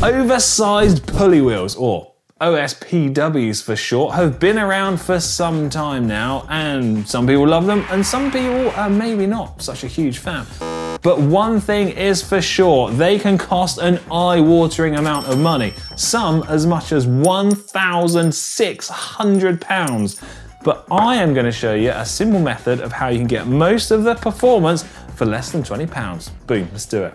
Oversized pulley wheels, or OSPWs for short, have been around for some time now, and some people love them and some people are maybe not such a huge fan. But one thing is for sure, they can cost an eye-watering amount of money, some as much as £1,600. But I am going to show you a simple method of how you can get most of the performance for less than £20. Boom, let's do it.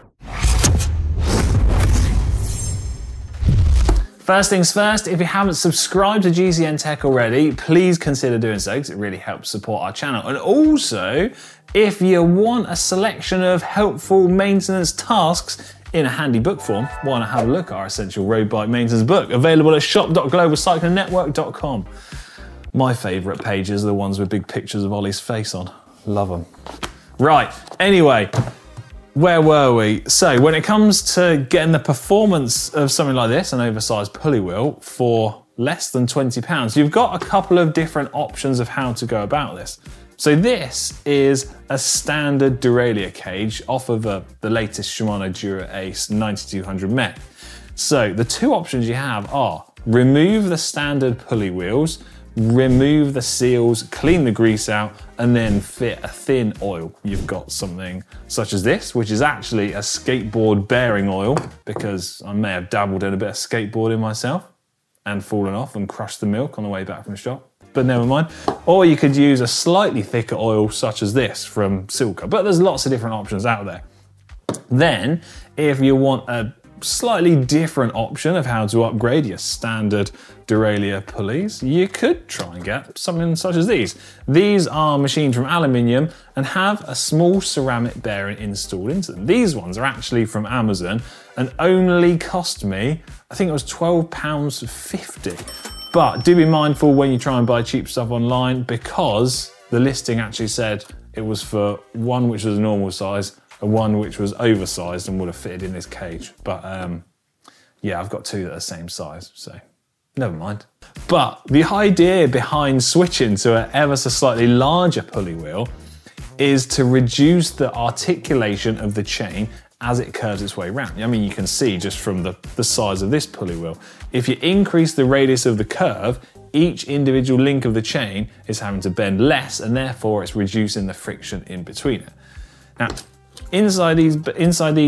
First things first, if you haven't subscribed to GCNTech already, please consider doing so because it really helps support our channel. And also, if you want a selection of helpful maintenance tasks in a handy book form, why not have a look at our essential road bike maintenance book, available at shop.globalcyclingnetwork.com. My favourite pages are the ones with big pictures of Ollie's face on. Love them. Right, anyway, where were we? So when it comes to getting the performance of something like this, an oversized pulley wheel, for less than £20, you've got a couple of different options of how to go about this. So this is a standard derailleur cage off of the latest Shimano Dura Ace 9200 mech. So the two options you have are remove the standard pulley wheels, remove the seals, clean the grease out, and then fit a thin oil. You've got something such as this, which is actually a skateboard bearing oil, because I may have dabbled in a bit of skateboarding myself and fallen off and crushed the milk on the way back from the shop, but never mind. Or you could use a slightly thicker oil such as this from Silka, but there's lots of different options out there. Then, if you want a slightly different option of how to upgrade your standard derailleur pulleys, you could try and get something such as these. These are machined from aluminium and have a small ceramic bearing installed into them. These ones are actually from Amazon and only cost me, I think it was £12.50. But do be mindful when you try and buy cheap stuff online, because the listing actually said it was for one which was a normal size, and one which was oversized and would have fitted in this cage. But yeah, I've got two that are the same size, so never mind. But the idea behind switching to an ever so slightly larger pulley wheel is to reduce the articulation of the chain as it curves its way around. I mean, you can see just from the size of this pulley wheel, if you increase the radius of the curve, each individual link of the chain is having to bend less, and therefore it's reducing the friction in between it. Now, inside these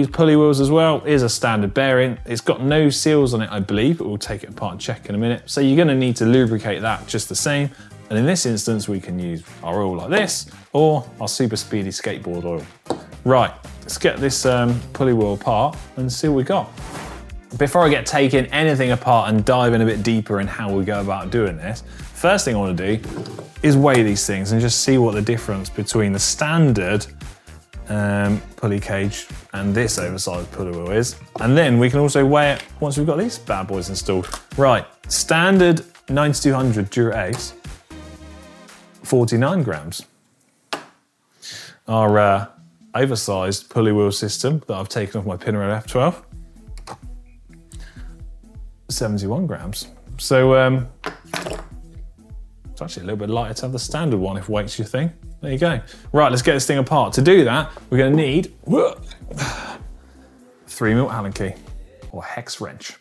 pulley wheels as well is a standard bearing. It's got no seals on it, I believe, but we'll take it apart and check in a minute. So you're going to need to lubricate that just the same. And in this instance, we can use our oil like this, or our super speedy skateboard oil. Right, let's get this pulley wheel apart and see what we got. Before I get taking anything apart and dive in a bit deeper in how we go about doing this, first thing I want to do is weigh these things and just see what the difference between the standard pulley cage and this oversized pulley wheel is. And then we can also weigh it once we've got these bad boys installed. Right, standard 9200 Dura Ace, 49 grams. Our oversized pulley wheel system that I've taken off my Pinarello F12, 71 grams. So it's actually a little bit lighter to have the standard one if weight's your thing. There you go. Right, let's get this thing apart. To do that, we're going to need 3mm Allen key or hex wrench.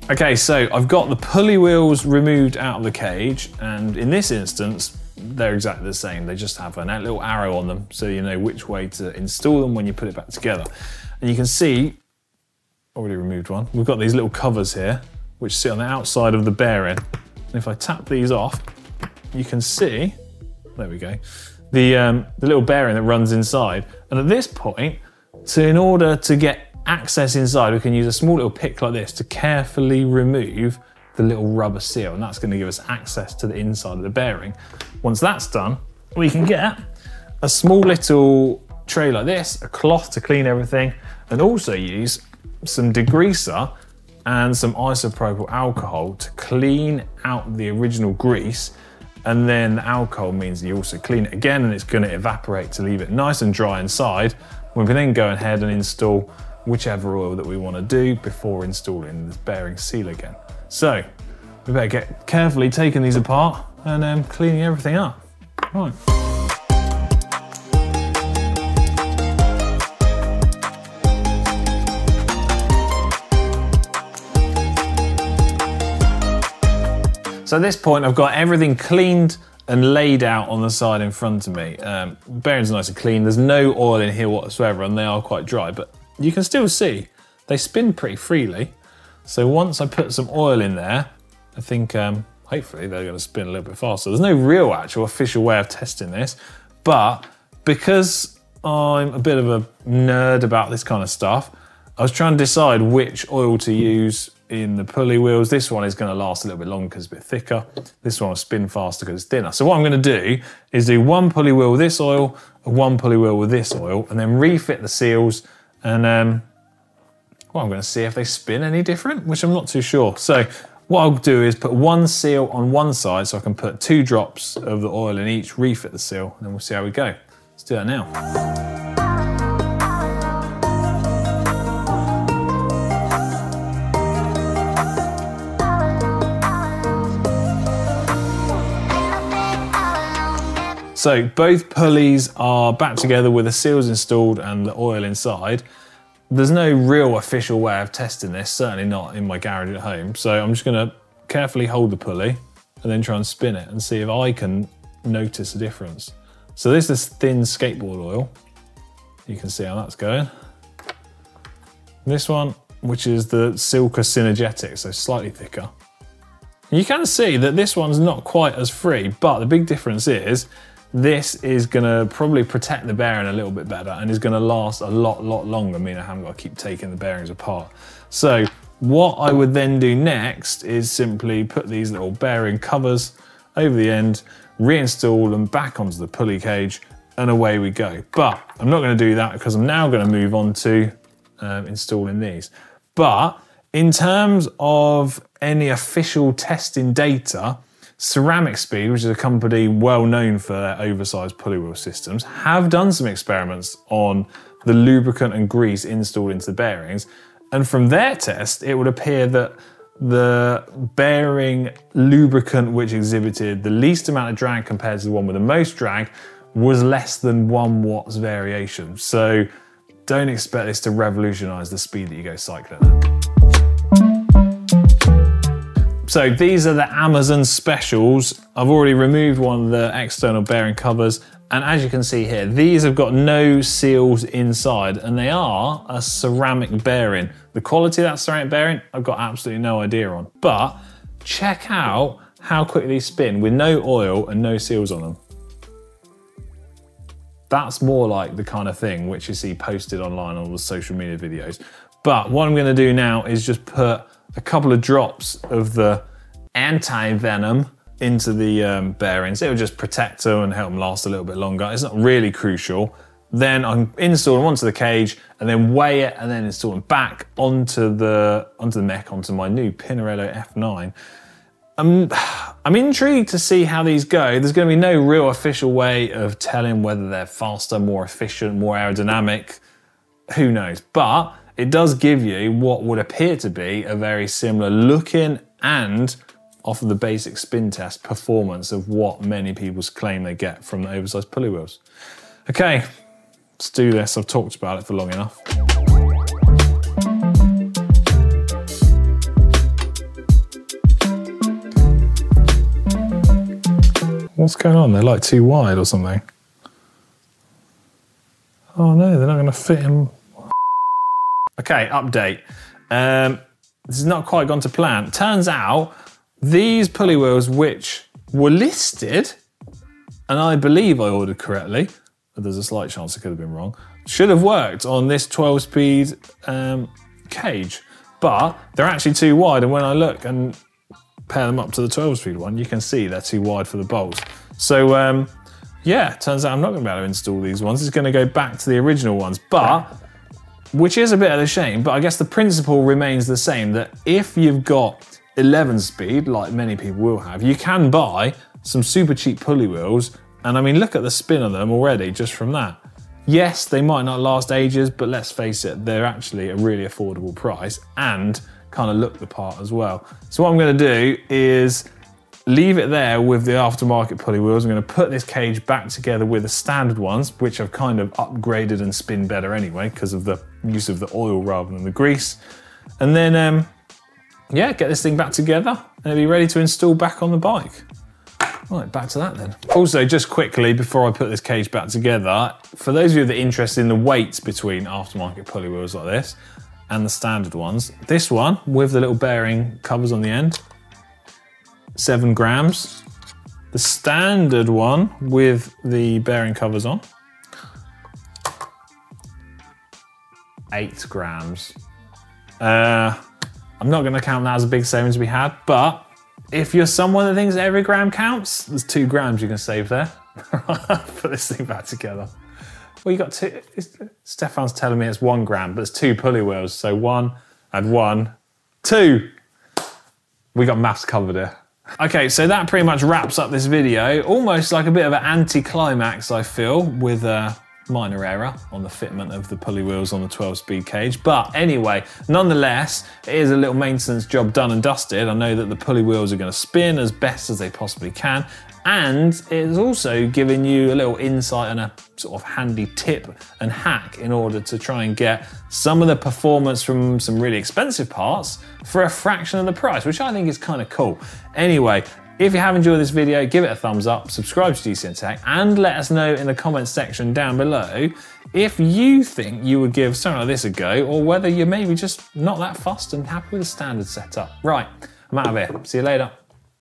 Okay, so I've got the pulley wheels removed out of the cage, and in this instance, they're exactly the same. They just have a little arrow on them, so you know which way to install them when you put it back together. And you can see, already removed one, we've got these little covers here, which sit on the outside of the bearing. And if I tap these off, you can see, there we go, the little bearing that runs inside. And at this point, in order to get access inside, we can use a small little pick like this to carefully remove the little rubber seal, and that's going to give us access to the inside of the bearing. Once that's done, we can get a small little tray like this, a cloth to clean everything, and also use some degreaser and some isopropyl alcohol to clean out the original grease. And then the alcohol means you also clean it again, and it's going to evaporate to leave it nice and dry inside. We can then go ahead and install whichever oil that we want to do before installing this bearing seal again. So we better get carefully taking these apart and cleaning everything up. Right. So at this point, I've got everything cleaned and laid out on the side in front of me. Bearings are nice and clean. There's no oil in here whatsoever, and they are quite dry, but you can still see they spin pretty freely. So once I put some oil in there, I think hopefully they're gonna spin a little bit faster. There's no real actual official way of testing this, but because I'm a bit of a nerd about this kind of stuff, I was trying to decide which oil to use in the pulley wheels. This one is going to last a little bit longer because it's a bit thicker. This one will spin faster because it's thinner. So what I'm going to do is do one pulley wheel with this oil and one pulley wheel with this oil, and then refit the seals. And well, I'm going to see if they spin any different, which I'm not too sure. So what I'll do is put one seal on one side so I can put 2 drops of the oil in each, refit the seal, and then we'll see how we go. Let's do that now. So both pulleys are back together with the seals installed and the oil inside. There's no real official way of testing this, certainly not in my garage at home. So I'm just gonna carefully hold the pulley and then try and spin it and see if I can notice a difference. So this is thin skateboard oil. You can see how that's going. This one, which is the Silka Synergetic, so slightly thicker. You can see that this one's not quite as free, but the big difference is this is gonna probably protect the bearing a little bit better and is gonna last a lot longer, meaning I haven't got to keep taking the bearings apart. So what I would then do next is simply put these little bearing covers over the end, reinstall them back onto the pulley cage, and away we go. But I'm not gonna do that because I'm now gonna move on to installing these. But in terms of any official testing data, Ceramic Speed, which is a company well known for their oversized pulley wheel systems, have done some experiments on the lubricant and grease installed into the bearings. And from their test, it would appear that the bearing lubricant which exhibited the least amount of drag compared to the one with the most drag was less than 1 watt's variation. So don't expect this to revolutionize the speed that you go cycling at. So these are the Amazon specials. I've already removed one of the external bearing covers, and as you can see here, these have got no seals inside, and they are a ceramic bearing. The quality of that ceramic bearing, I've got absolutely no idea on. But check out how quickly these spin with no oil and no seals on them. That's more like the kind of thing which you see posted online on all the social media videos. But what I'm gonna do now is just put a couple of drops of the anti-venom into the bearings. It will just protect them and help them last a little bit longer. It's not really crucial. Then I'm installing them onto the cage and then weigh it and then install them back onto the mech, onto my new Pinarello F9. I'm intrigued to see how these go. There's going to be no real official way of telling whether they're faster, more efficient, more aerodynamic. Who knows? But it does give you what would appear to be a very similar looking and, off of the basic spin test, performance of what many people claim they get from the oversized pulley wheels. Okay, let's do this. I've talked about it for long enough. What's going on? They're like too wide or something. Oh no, they're not going to fit in. Okay, update. This has not quite gone to plan. Turns out these pulley wheels, which were listed, and I believe I ordered correctly, but there's a slight chance I could have been wrong, should have worked on this 12-speed cage, but they're actually too wide, and when I look and pair them up to the 12-speed one, you can see they're too wide for the bolts. So yeah, turns out I'm not going to be able to install these ones. It's going to go back to the original ones, but which is a bit of a shame, but I guess the principle remains the same, that if you've got 11 speed, like many people will have, you can buy some super cheap pulley wheels, and I mean, look at the spin of them already just from that. Yes, they might not last ages, but let's face it, they're actually a really affordable price and kind of look the part as well. So what I'm going to do is leave it there with the aftermarket pulley wheels. I'm going to put this cage back together with the standard ones, which I've kind of upgraded and spin better anyway because of the use of the oil rather than the grease. And then yeah, get this thing back together and it'll be ready to install back on the bike. Right, back to that then. Also, just quickly, before I put this cage back together, for those of you that are interested in the weights between aftermarket pulley wheels like this and the standard ones, this one with the little bearing covers on the end, 7 grams. The standard one with the bearing covers on, 8 grams. I'm not gonna count that as a big saving to be had, but if you're someone that thinks every gram counts, there's 2 grams you can save there. Put this thing back together. Well, you got 2, Stefan's telling me it's 1 gram, but it's 2 pulley wheels. So 1, add 1, 2. We got maths covered here. Okay, so that pretty much wraps up this video. Almost like a bit of an anti-climax, I feel, with a minor error on the fitment of the pulley wheels on the 12-speed cage. But anyway, nonetheless, it is a little maintenance job done and dusted. I know that the pulley wheels are going to spin as best as they possibly can. And it's also giving you a little insight and a sort of handy tip and hack in order to try and get some of the performance from some really expensive parts for a fraction of the price, which I think is kind of cool. Anyway, if you have enjoyed this video, give it a thumbs up, subscribe to GCNTech, and let us know in the comments section down below if you think you would give something like this a go, or whether you're maybe just not that fussed and happy with the standard setup. Right, I'm out of here. See you later.